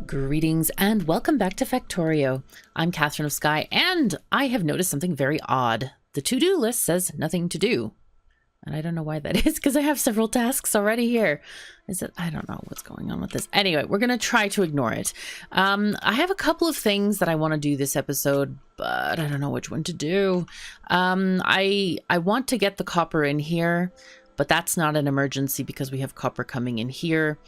Greetings and welcome back to Factorio. I'm KatherineOfSky, and I have noticed something very odd. The to-do list says nothing to do. And I don't know why that is, because I have several tasks already here. I don't know what's going on with this. Anyway, we're going to try to ignore it. I have a couple of things that I want to do this episode, but I don't know which one to do. I want to get the copper in here, but that's not an emergency because we have copper coming in here.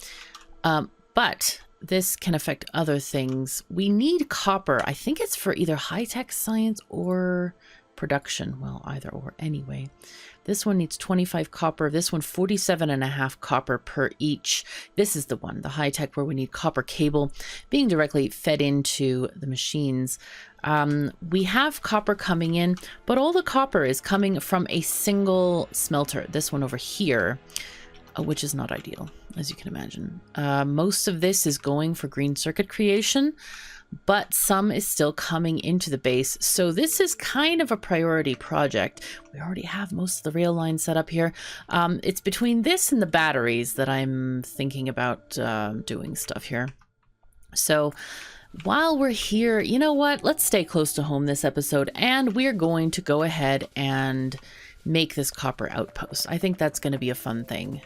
But this can affect other things. We need copper. I think it's for either high-tech science or production. Well, either or anyway. This one needs 25 copper. This one, 47.5 copper per each. This is the one, the high-tech, where we need copper cable being directly fed into the machines. We have copper coming in, but all the copper is coming from a single smelter. This one over here. Which is not ideal, as you can imagine. Most of this is going for green circuit creation, but some is still coming into the base. So this is kind of a priority project. We already have most of the rail line set up here. It's between this and the batteries that I'm thinking about doing stuff here. So while we're here, you know what? Let's stay close to home this episode, and we're going to go ahead and make this copper outpost. I think that's going to be a fun thing.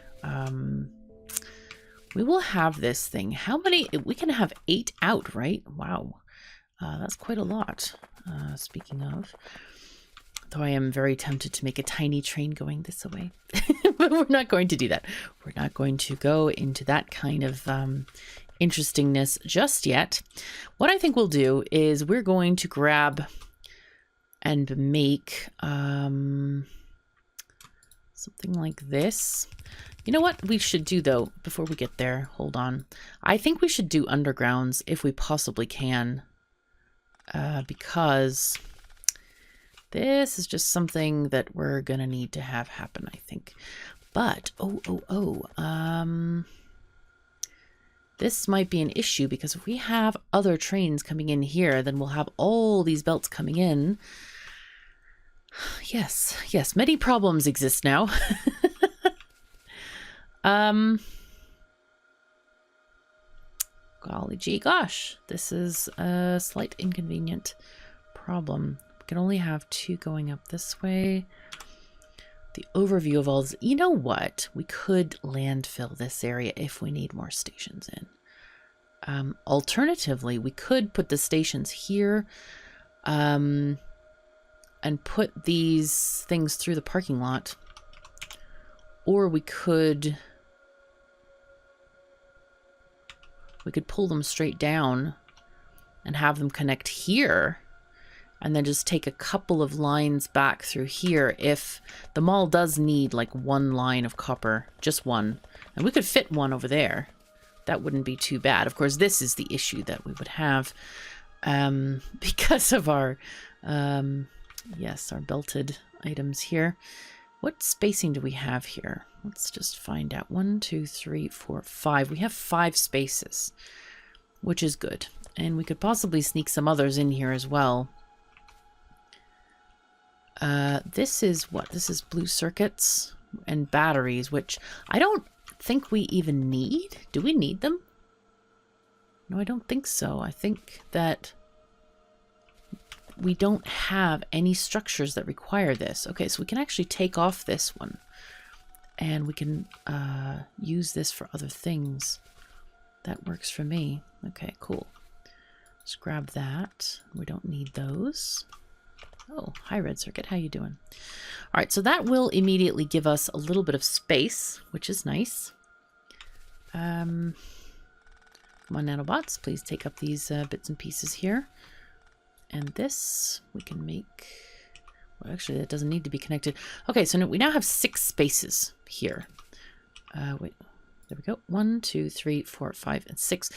We will have this thing. How many? We can have 8 out, right? Wow. That's quite a lot. Speaking of, though I am very tempted to make a tiny train going this way, but we're not going to do that. We're not going to go into that kind of interestingness just yet. What I think we'll do is we're going to grab and make something like this. You know what we should do, though, before we get there? Hold on. I think we should do undergrounds if we possibly can. Because this is just something that we're going to need to have happen, I think. But, this might be an issue, because if we have other trains coming in here, then we'll have all these belts coming in. Yes, many problems exist now. Golly gee gosh, this is a slight inconvenient problem. We can only have 2 going up this way. The overview of all this, you know what? We could landfill this area if we need more stations in. Alternatively, we could put the stations here, and put these things through the parking lot. Or we could pull them straight down and have them connect here, and then just take a couple of lines back through here if the mall does need like 1 line of copper, just 1. And we could fit 1 over there. That wouldn't be too bad. Of course, this is the issue that we would have because of our, our belted items here. What spacing do we have here? Let's just find out. 1, 2, 3, 4, 5. We have 5 spaces, which is good. And we could possibly sneak some others in here as well. This is what? This is blue circuits and batteries, which I don't think we even need. Do we need them? No, I don't think so. I think that we don't have any structures that require this. Okay, so we can actually take off this one, and we can use this for other things. That works for me. Okay, cool. Let's grab that. We don't need those. Oh, hi Red Circuit, how you doing? All right, so that will immediately give us a little bit of space, which is nice. Come on, Nanobots, please take up these bits and pieces here. And this we can make, well, actually that doesn't need to be connected. Okay, so we now have 6 spaces here. Wait, there we go. 1, 2, 3, 4, 5, and 6.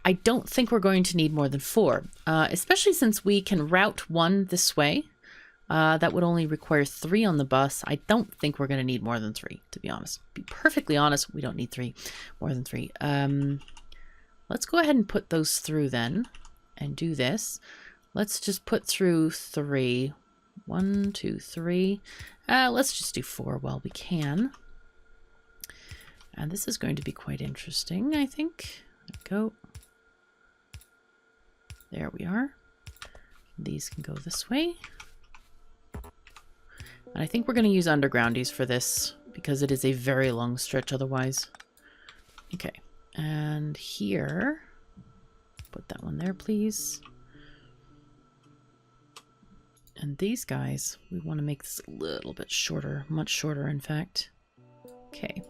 I don't think we're going to need more than 4, especially since we can route 1 this way. That would only require 3 on the bus. I don't think we're going to need more than 3, to be honest. Be perfectly honest, we don't need more than 3. Let's go ahead and put those through then and do this. Let's just put through 3. 1, 2, 3. Let's just do 4 while we can. And this is going to be quite interesting, I think. There we go. There we are. These can go this way. And I think we're going to use undergroundies for this because it is a very long stretch otherwise. Okay. And here, put that one there, please. And these guys, we want to make this a little bit shorter, much shorter, in fact. Okay.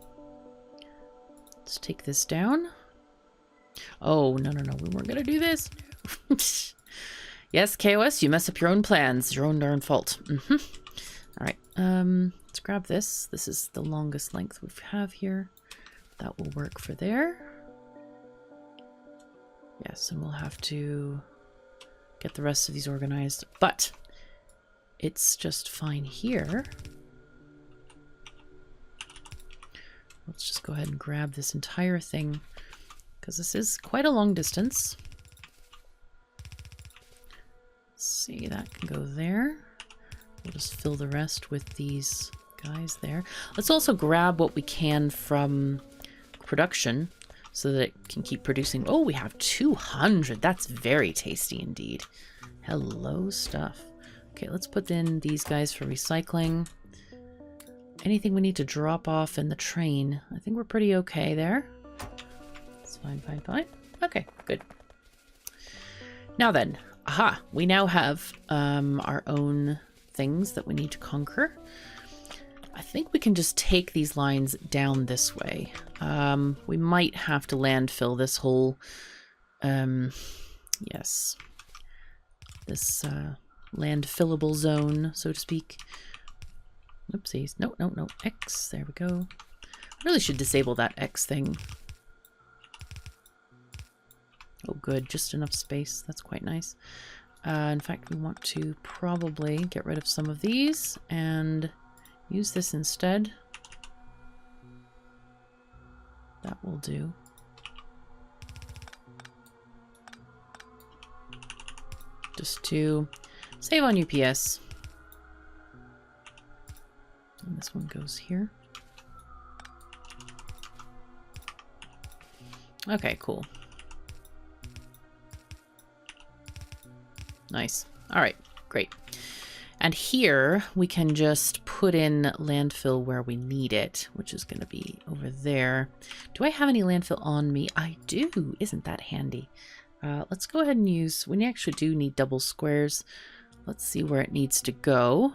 Let's take this down. Oh, no, no, no, we weren't going to do this. Yes, KOS, you mess up your own plans. Your own darn fault. All right, let's grab this. This is the longest length we have here. That will work for there. Yes, and we'll have to get the rest of these organized, but it's just fine here. Let's just go ahead and grab this entire thing because this is quite a long distance. Let's see, that can go there. We'll just fill the rest with these guys there. Let's also grab what we can from production so that it can keep producing. Oh, we have 200. That's very tasty indeed. Hello stuff. Okay, let's put in these guys for recycling. Anything we need to drop off in the train, I think we're pretty okay there. It's fine, fine, fine. Okay, good. Now then, aha, we now have our own things that we need to conquer. I think we can just take these lines down this way. We might have to landfill this whole, yes, this landfillable zone, so to speak. Oopsies. No, no, no. X. There we go. I really should disable that X thing. Oh, good. Just enough space. That's quite nice. In fact, we want to probably get rid of some of these and use this instead. That will do. Just to save on UPS. And this one goes here. Okay, cool. Nice. All right, great. And here we can just put in landfill where we need it, which is going to be over there. Do I have any landfill on me? I do. Isn't that handy? Let's go ahead and use, we actually do need double squares. Let's see where it needs to go.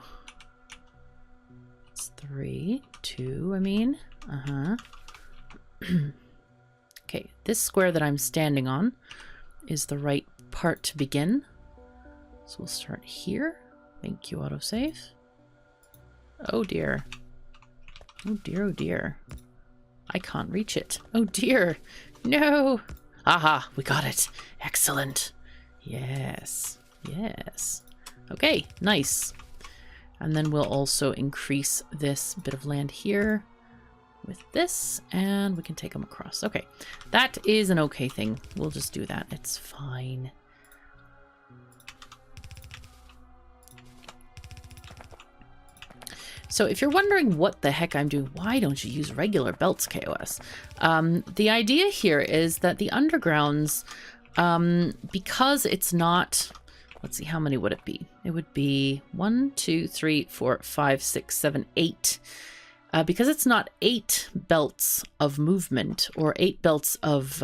It's 3, 2, I mean. Okay, this square that I'm standing on is the right part to begin. So we'll start here. Thank you, autosave. Oh dear. Oh dear, oh dear. I can't reach it. Oh dear. No. Aha, we got it. Excellent. Yes. Yes. Okay, nice. And then we'll also increase this bit of land here with this, and we can take them across. Okay, that is an okay thing. We'll just do that. It's fine. So if you're wondering what the heck I'm doing, why don't you use regular belts, KOS? The idea here is that the undergrounds, because it's not, let's see, how many would it be? It would be 1, 2, 3, 4, 5, 6, 7, 8. Because it's not 8 belts of movement or 8 belts of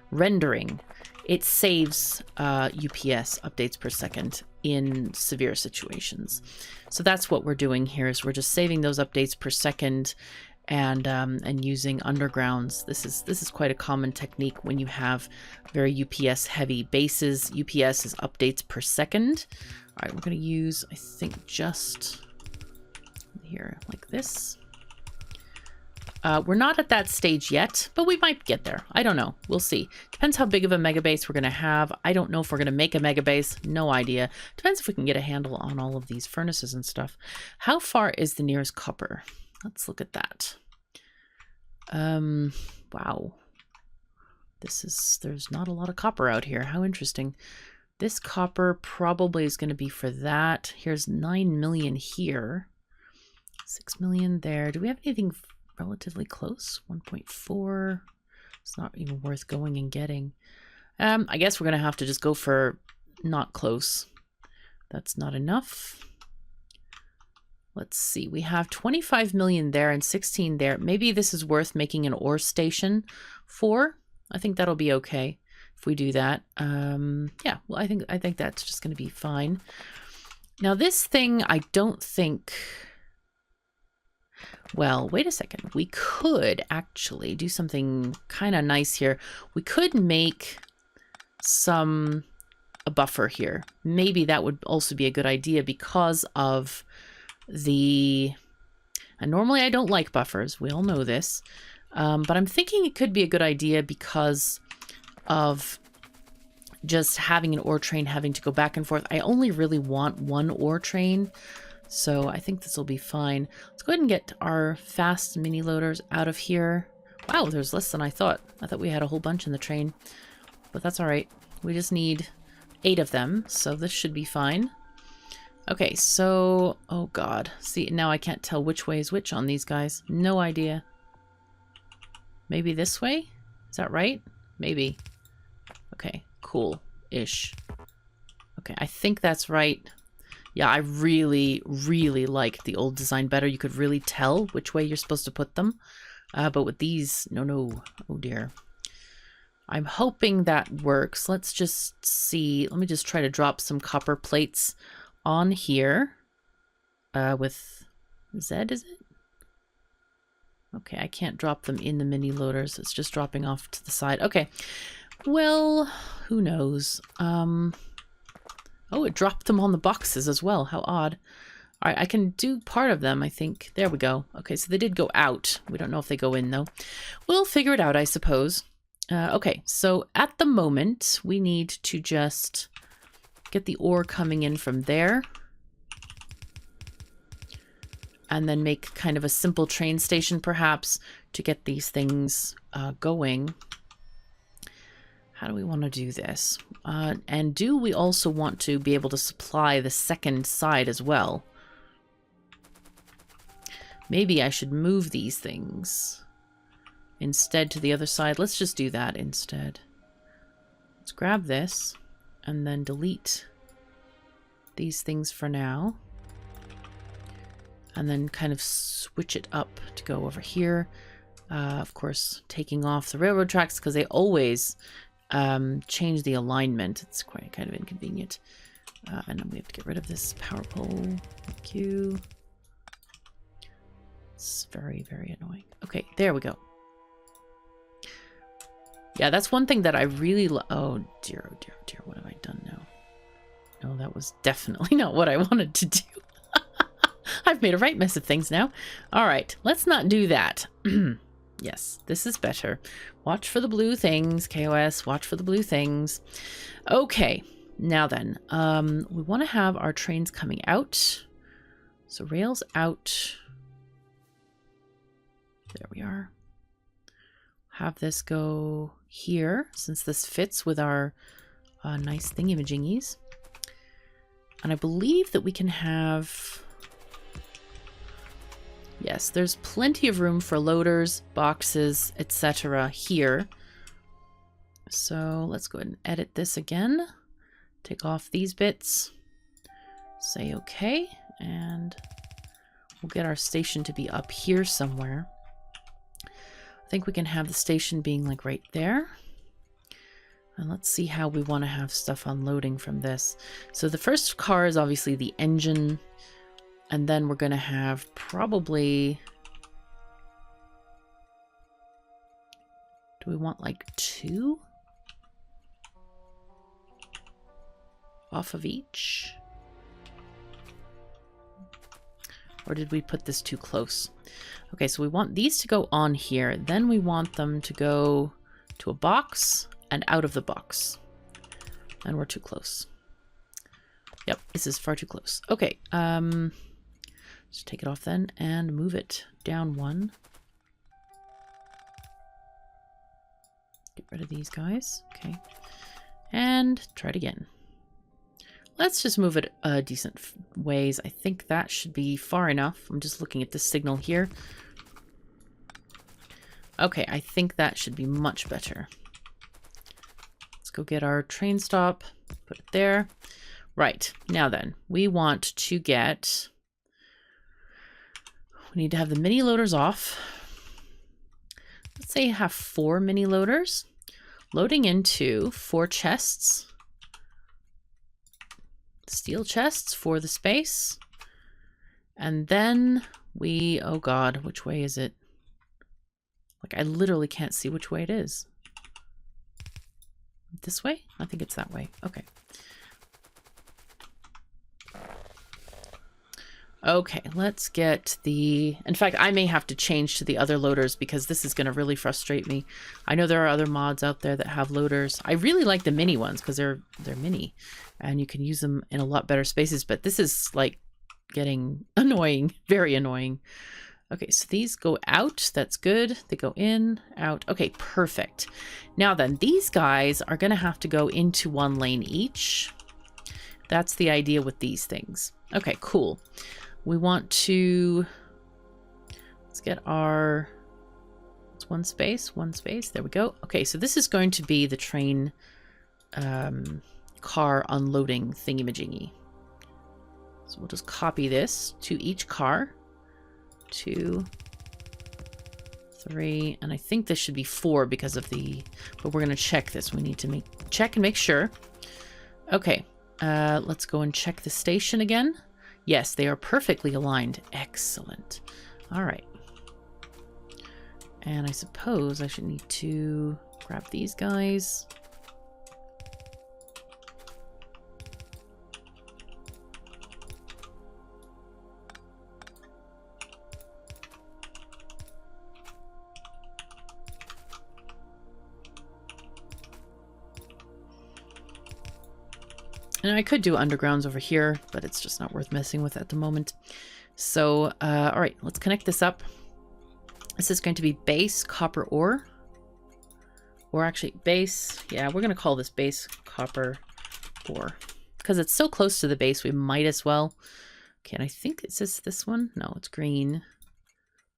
rendering, it saves UPS updates per second in severe situations. So that's what we're doing here, is we're just saving those updates per second and using undergrounds. This is quite a common technique when you have very UPS heavy bases. UPS is updates per second. All right, we're going to use, I think, just here like this. We're not at that stage yet, but we might get there. I don't know. We'll see. Depends how big of a mega base we're going to have. I don't know if we're going to make a mega base. No idea. Depends if we can get a handle on all of these furnaces and stuff. How far is the nearest copper? Let's look at that. Wow. There's not a lot of copper out here. How interesting. This copper probably is going to be for that. Here's 9 million here. 6 million there. Do we have anything relatively close? 1.4. It's not even worth going and getting. I guess we're going to have to just go for not close. That's not enough. Let's see. We have 25 million there and 16 there. Maybe this is worth making an ore station for. I think that'll be okay if we do that. Yeah, well, I think that's just going to be fine. Now this thing, I don't think... Well, wait a second. We could actually do something kind of nice here. We could make a buffer here. Maybe that would also be a good idea because of the... And normally I don't like buffers. We all know this. But I'm thinking it could be a good idea because of just having an ore train having to go back and forth. I only really want one ore train, so I think this will be fine. Let's go ahead and get our fast mini loaders out of here. Wow, there's less than I thought. I thought we had a whole bunch in the train, but that's all right. We just need 8 of them, so this should be fine. Okay, so, oh god. See, now I can't tell which way is which on these guys. No idea. Maybe this way? Is that right? Maybe. Okay, cool-ish. Okay, I think that's right. Yeah, I really, really like the old design better. You could really tell which way you're supposed to put them. But with these, no. Oh dear. I'm hoping that works. Let's just see. Let me just try to drop some copper plates on here. With Z, is it? Okay, I can't drop them in the mini loaders. It's just dropping off to the side. Okay. Well, who knows? Oh, it dropped them on the boxes as well. How odd. All right, I can do part of them, I think. There we go. Okay, so they did go out. We don't know if they go in, though. We'll figure it out, I suppose. Okay, so at the moment, we need to just get the ore coming in from there. And then make kind of a simple train station, perhaps, to get these things going. How do we want to do this? And do we also want to be able to supply the second side as well? Maybe I should move these things instead to the other side. Let's just do that instead. Let's grab this and then delete these things for now. And then kind of switch it up to go over here. Of course, taking off the railroad tracks because they always change the alignment. It's quite kind of inconvenient. And then we have to get rid of this power pole. Thank you. It's very, very annoying. Okay, there we go. Yeah, that's one thing that I really oh dear, oh dear, oh dear. What have I done now? No, that was definitely not what I wanted to do. I've made a right mess of things now. All right, let's not do that. Yes, this is better. Watch for the blue things, KOS. Watch for the blue things. Okay, now then, we want to have our trains coming out. So rails out. There we are. Have this go here, since this fits with our nice thingy-majingies. And I believe that we can have... Yes, there's plenty of room for loaders, boxes, etc. here. So let's go ahead and edit this again. Take off these bits. Say okay. And we'll get our station to be up here somewhere. I think we can have the station being like right there. And let's see how we want to have stuff unloading from this. So the first car is obviously the engine. And then we're going to have probably... Do we want like 2? Off of each? Or did we put this too close? Okay, so we want these to go on here. Then we want them to go to a box and out of the box. And we're too close. Yep, this is far too close. Okay, just take it off then and move it down 1. Get rid of these guys. Okay. And try it again. Let's just move it decent ways. I think that should be far enough. I'm just looking at this signal here. Okay, I think that should be much better. Let's Let's go get our train stop, put it there. Right, now then, we want to get, we need to have the mini loaders off. Let's say have 4 mini loaders loading into 4 chests, steel chests for the space. And then we, oh God, which way is it? Like, I literally can't see which way it is. This way? I think it's that way. Okay. Okay, let's get the... In fact, I may have to change to the other loaders because this is going to really frustrate me. I know there are other mods out there that have loaders. I really like the mini ones because they're mini and you can use them in a lot better spaces, but this is like getting annoying, very annoying. Okay, so these go out. That's good. They go in, out. Okay, perfect. Now then, these guys are going to have to go into 1 lane each. That's the idea with these things. Okay, cool. We want to, let's get our, it's 1 space, 1 space. There we go. Okay, so this is going to be the train car unloading thingy-majingy. So we'll just copy this to each car. 2, 3, and I think this should be 4 because of the, but we're going to check this. We need to check and make sure. Okay, let's go and check the station again. Yes, they are perfectly aligned. Excellent. All right. And I suppose I should need to grab these guys. And I could do undergrounds over here, but it's just not worth messing with at the moment. So, all right, let's connect this up. This is going to be base copper ore. Or actually base, yeah, we're going to call this base copper ore. Because it's so close to the base, we might as well. Okay, and I think it says this one. No, it's green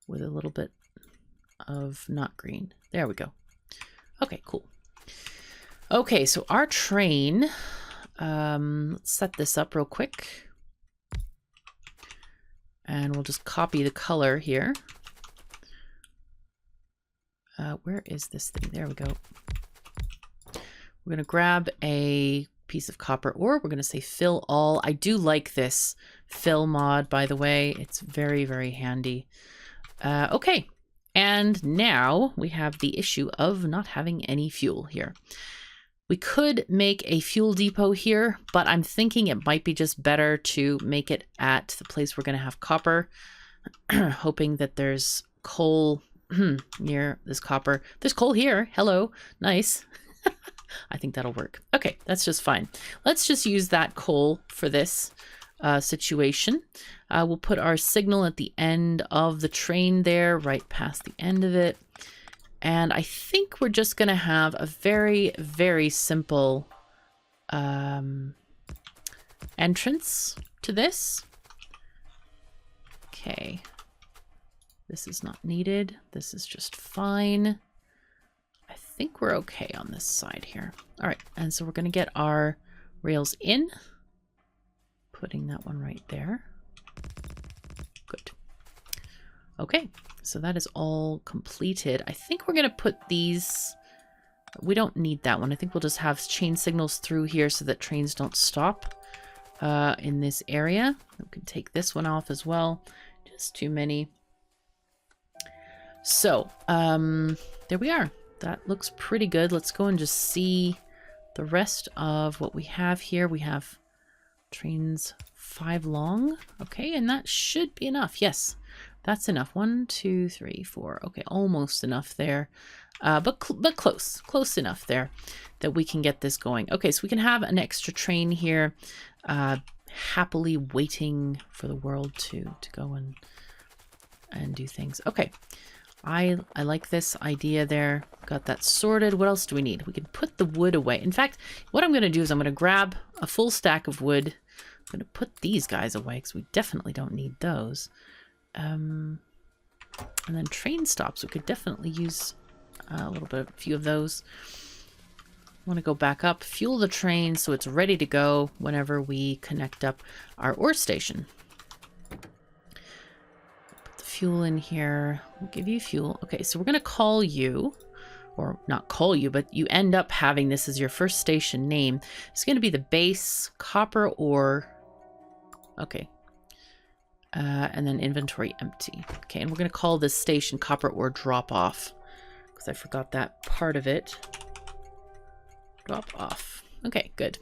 with a little bit of not green. There we go. Okay, cool. Okay, so our train... let's set this up real quick. And we'll just copy the color here. Where is this thing? There we go. We're going to grab a piece of copper ore. We're going to say fill all. I do like this fill mod, by the way. It's very, very handy. Okay. And now we have the issue of not having any fuel here. We could make a fuel depot here, but I'm thinking it might be just better to make it at the place we're going to have copper, hoping that there's coal near this copper. There's coal here. Hello. Nice. I think that'll work. Okay, that's just fine. Let's just use that coal for this situation. We'll put our signal at the end of the train there, right past the end of it. And I think we're just going to have a very, very simple entrance to this. Okay. This is not needed. This is just fine. I think we're okay on this side here. All right. And so we're going to get our rails in. Putting that one right there. Good. Okay. So that is all completed. I think we're going to put these... We don't need that one. I think we'll just have chain signals through here so that trains don't stop in this area. We can take this one off as well. Just too many. So, there we are. That looks pretty good. Let's go and just see the rest of what we have here. We have trains 5 long. Okay, and that should be enough. Yes. That's enough. 1, 2, 3, 4. Okay, almost enough there. But close enough there that we can get this going. Okay, so we can have an extra train here, happily waiting for the world to go and do things. Okay, I like this idea there. Got that sorted. What else do we need? We can put the wood away. In fact, what I'm going to do is I'm going to grab a full stack of wood. I'm going to put these guys away because we definitely don't need those. And then train stops. We could definitely use a few of those. Want to go back up, fuel the train so it's ready to go whenever we connect up our ore station. Put the fuel in here. We'll give you fuel. Okay, so we're going to call you, or not call you, but you end up having this as your first station name. It's going to be the base copper ore. Okay. And then inventory empty. Okay, and we're going to call this station copper ore drop off because I forgot that part of it. Drop off. Okay, good.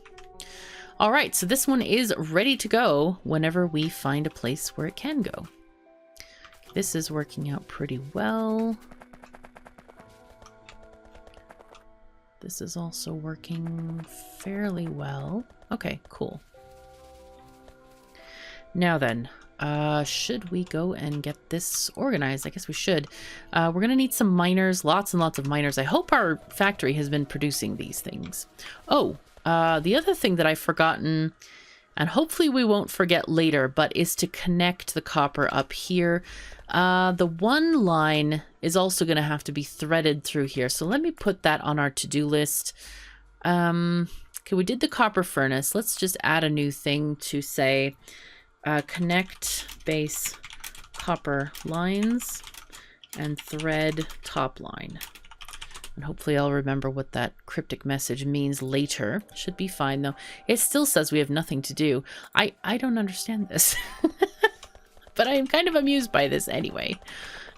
All right, so this one is ready to go whenever we find a place where it can go. This is working out pretty well. This is also working fairly well. Okay, cool. Now then, should we go and get this organized? I guess we should. We're going to need some miners, lots and lots of miners. I hope our factory has been producing these things. Oh, the other thing that I've forgotten, and hopefully we won't forget later, but is to connect the copper up here. The one line is also going to have to be threaded through here. So let me put that on our to-do list. Okay, we did the copper furnace. Let's just add a new thing to say... connect base copper lines and thread top line. And hopefully I'll remember what that cryptic message means later. Should be fine though. It still says we have nothing to do. I don't understand this. But I am kind of amused by this anyway.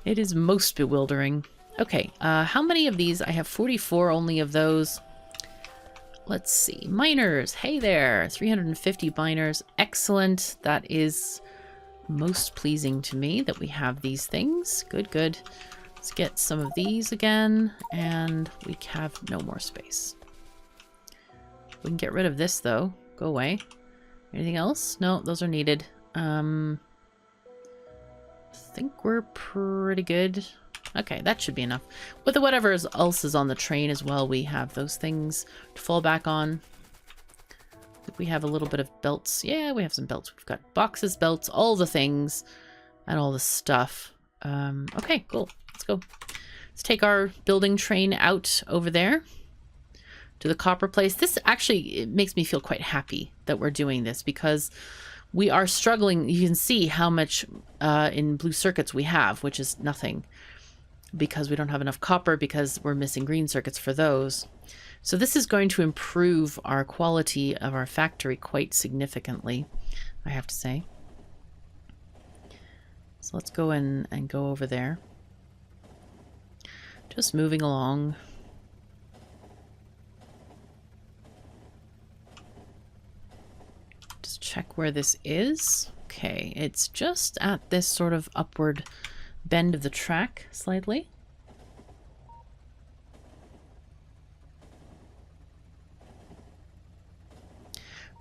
It is most bewildering. Okay, how many of these? I have 44 only of those. Let's see. Miners. Hey there. 350 miners. Excellent. That is most pleasing to me that we have these things. Good, good. Let's get some of these again. And we have no more space. We can get rid of this though. Go away. Anything else? No, those are needed. I think we're pretty good. Okay, that should be enough. With whatever else is on the train as well, we have those things to fall back on. I think we have a little bit of belts. Yeah, we have some belts. We've got boxes, belts, all the things, and all the stuff. Okay, cool. Let's go. Let's take our building train out over there to the copper place. This actually, it makes me feel quite happy that we're doing this because we are struggling. You can see how much in blue circuits we have, which is nothing. Because we don't have enough copper, because we're missing green circuits for those. So this is going to improve our quality of our factory quite significantly, I have to say. So let's go in and go over there. Just moving along. Just check where this is. Okay, it's just at this sort of upward bend of the track slightly.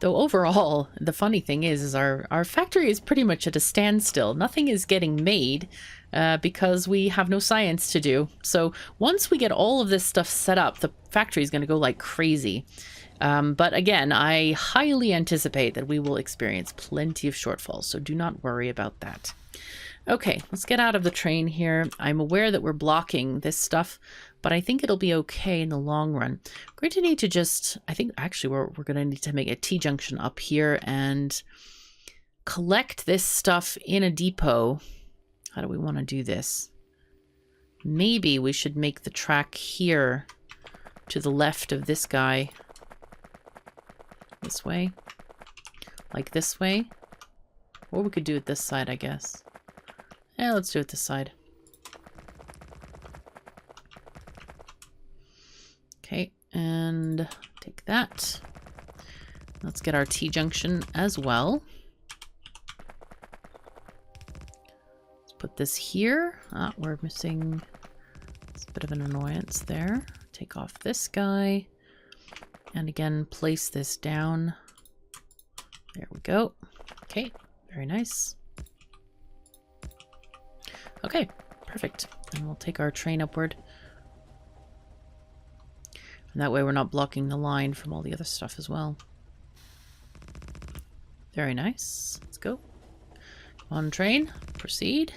Though overall, the funny thing is our factory is pretty much at a standstill. Nothing is getting made because we have no science to do. So once we get all of this stuff set up, the factory is going to go like crazy. But again, I highly anticipate that we will experience plenty of shortfalls, so do not worry about that. Okay, let's get out of the train here. I'm aware that we're blocking this stuff, but I think it'll be okay in the long run. We're going to need to just, I think actually we're going to need to make a T-junction up here and collect this stuff in a depot. How do we want to do this? Maybe we should make the track here to the left of this guy. This way. Like this way. Or we could do it this side, I guess. Yeah, let's do it this side. Okay, and take that. Let's get our T-junction as well. Let's put this here. Ah, we're missing... It's a bit of an annoyance there. Take off this guy. And again, place this down. There we go. Okay, very nice. Okay, perfect. And we'll take our train upward. And that way we're not blocking the line from all the other stuff as well. Very nice. Let's go. Come on, train. Proceed.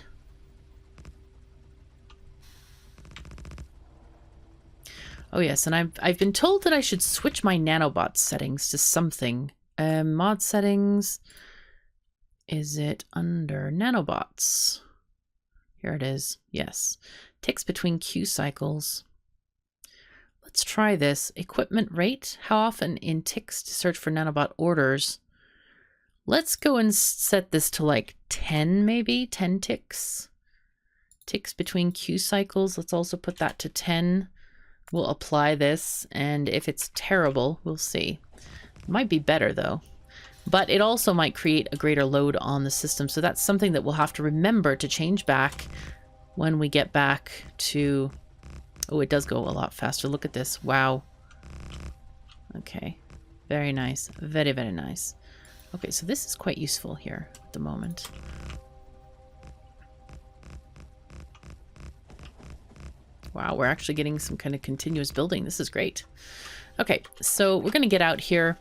Oh yes, and I've been told that I should switch my Nanobots settings to something. Mod settings. Is it under Nanobots? Here it is. Yes. Ticks between Q cycles. Let's try this. Equipment rate. How often in ticks to search for nanobot orders? Let's go and set this to like 10 maybe. 10 ticks. Ticks between Q cycles. Let's also put that to 10. We'll apply this, and if it's terrible, we'll see. It might be better though. But it also might create a greater load on the system. So that's something that we'll have to remember to change back when we get back to... Oh, it does go a lot faster. Look at this. Wow. Okay. Very nice. Very, very nice. Okay, so this is quite useful here at the moment. Wow, we're actually getting some kind of continuous building. This is great. Okay, so we're going to get out here.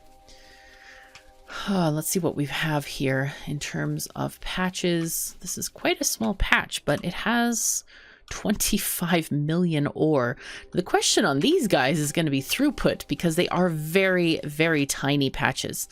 Let's see what we have here in terms of patches. This is quite a small patch, but it has 25 million ore. The question on these guys is going to be throughput, because they are very, very tiny patches.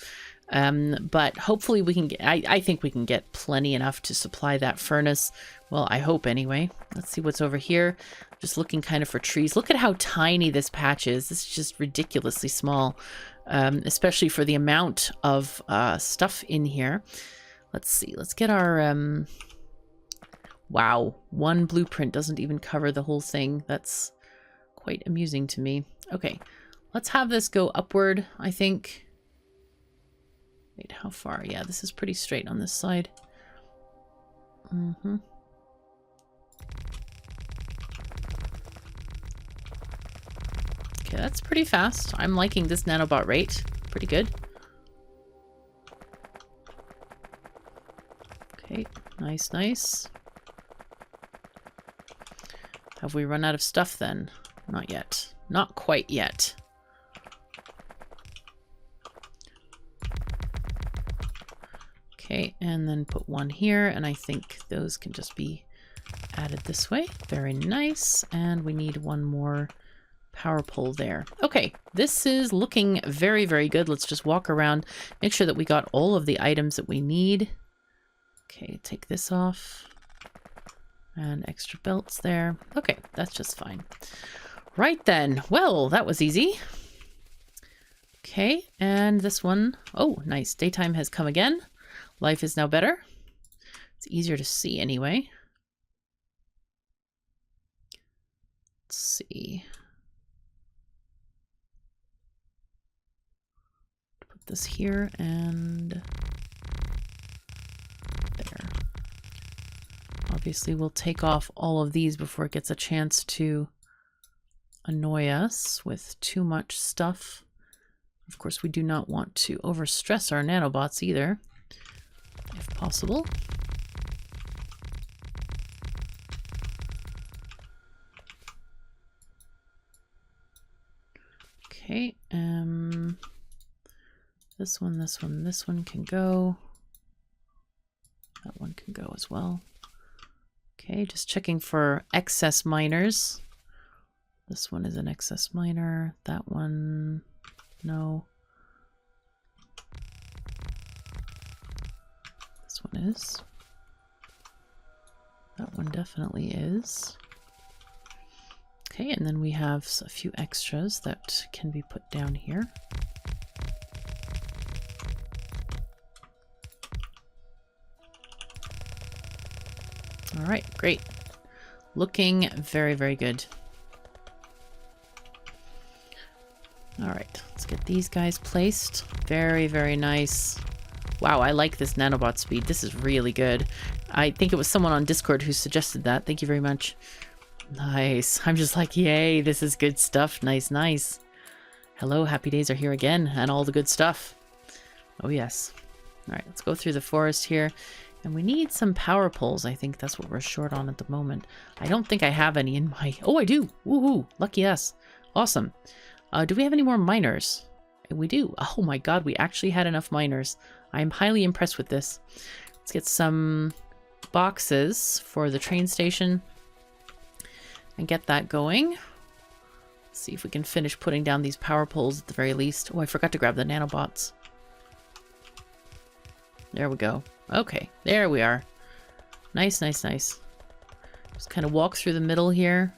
But hopefully we can get, I think we can get plenty enough to supply that furnace. Well, I hope anyway. Let's see what's over here. Just looking kind of for trees. Look at how tiny this patch is. This is just ridiculously small, especially for the amount of stuff in here. Let's see. Let's get our... Wow, one blueprint doesn't even cover the whole thing. That's quite amusing to me. Okay, let's have this go upward, I think. Wait, how far? Yeah, this is pretty straight on this side. Mm-hmm. Okay, that's pretty fast. I'm liking this nanobot rate. Pretty good. Okay, nice, nice. Have we run out of stuff then? Not yet. Not quite yet. Okay, and then put one here, and I think those can just be added this way. Very nice. And we need one more power pole there. Okay, this is looking very, very good. Let's just walk around, make sure that we got all of the items that we need. Okay, take this off. And extra belts there. Okay, that's just fine. Right then. Well, that was easy. Okay, and this one. Oh, nice. Daytime has come again. Life is now better. It's easier to see anyway. Let's see. Put this here and there. Obviously, we'll take off all of these before it gets a chance to annoy us with too much stuff. Of course, we do not want to overstress our nanobots either, if possible. Okay, this one can go. That one can go as well. Okay, just checking for excess miners. This one is an excess miner. That one, no. This one is. That one definitely is. Okay, and then we have a few extras that can be put down here. All right, great. Looking very, very good. All right, let's get these guys placed. Very, very nice. Wow, I like this nanobot speed. This is really good. I think it was someone on Discord who suggested that. Thank you very much. Nice. I'm just like, yay, this is good stuff. Nice, nice. Hello, happy days are here again, and all the good stuff. Oh, yes. All right, let's go through the forest here. And we need some power poles. I think that's what we're short on at the moment. I don't think I have any in my... Oh, I do. Woohoo. Lucky us. Awesome. Do we have any more miners? We do. Oh my god, we actually had enough miners. I'm highly impressed with this. Let's get some boxes for the train station and get that going. See if we can finish putting down these power poles at the very least. Oh, I forgot to grab the nanobots. There we go. Okay, there we are. Nice, nice, nice. Just kind of walk through the middle here.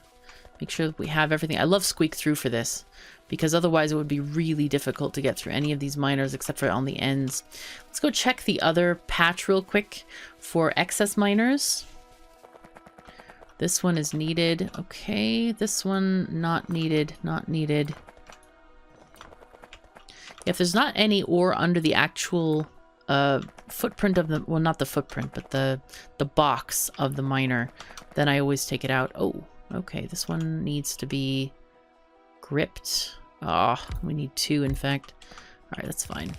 Make sure that we have everything. I love Squeak Through for this, because otherwise it would be really difficult to get through any of these miners except for on the ends. Let's go check the other patch real quick for excess miners. This one is needed. Okay, this one not needed, not needed. If there's not any ore under the actual footprint of the, well, not the footprint, but the box of the miner, then I always take it out. Oh, okay, this one needs to be gripped. Oh, we need 2, in fact. All right, that's fine.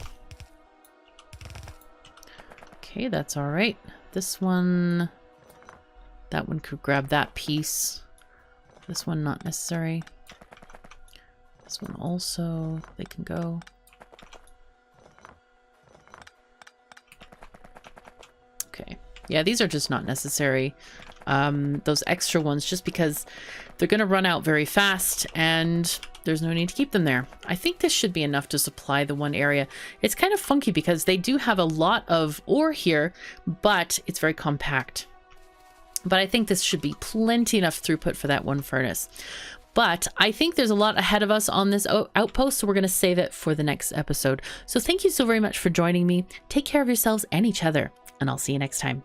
Okay, that's all right. This one, that one could grab that piece. This one not necessary. This one also, they can go. Okay. Yeah, these are just not necessary. Those extra ones, just because they're going to run out very fast and there's no need to keep them there. I think this should be enough to supply the one area. It's kind of funky because they do have a lot of ore here, but it's very compact. But I think this should be plenty enough throughput for that one furnace. But I think there's a lot ahead of us on this outpost, so we're going to save it for the next episode. So thank you so very much for joining me. Take care of yourselves and each other, and I'll see you next time.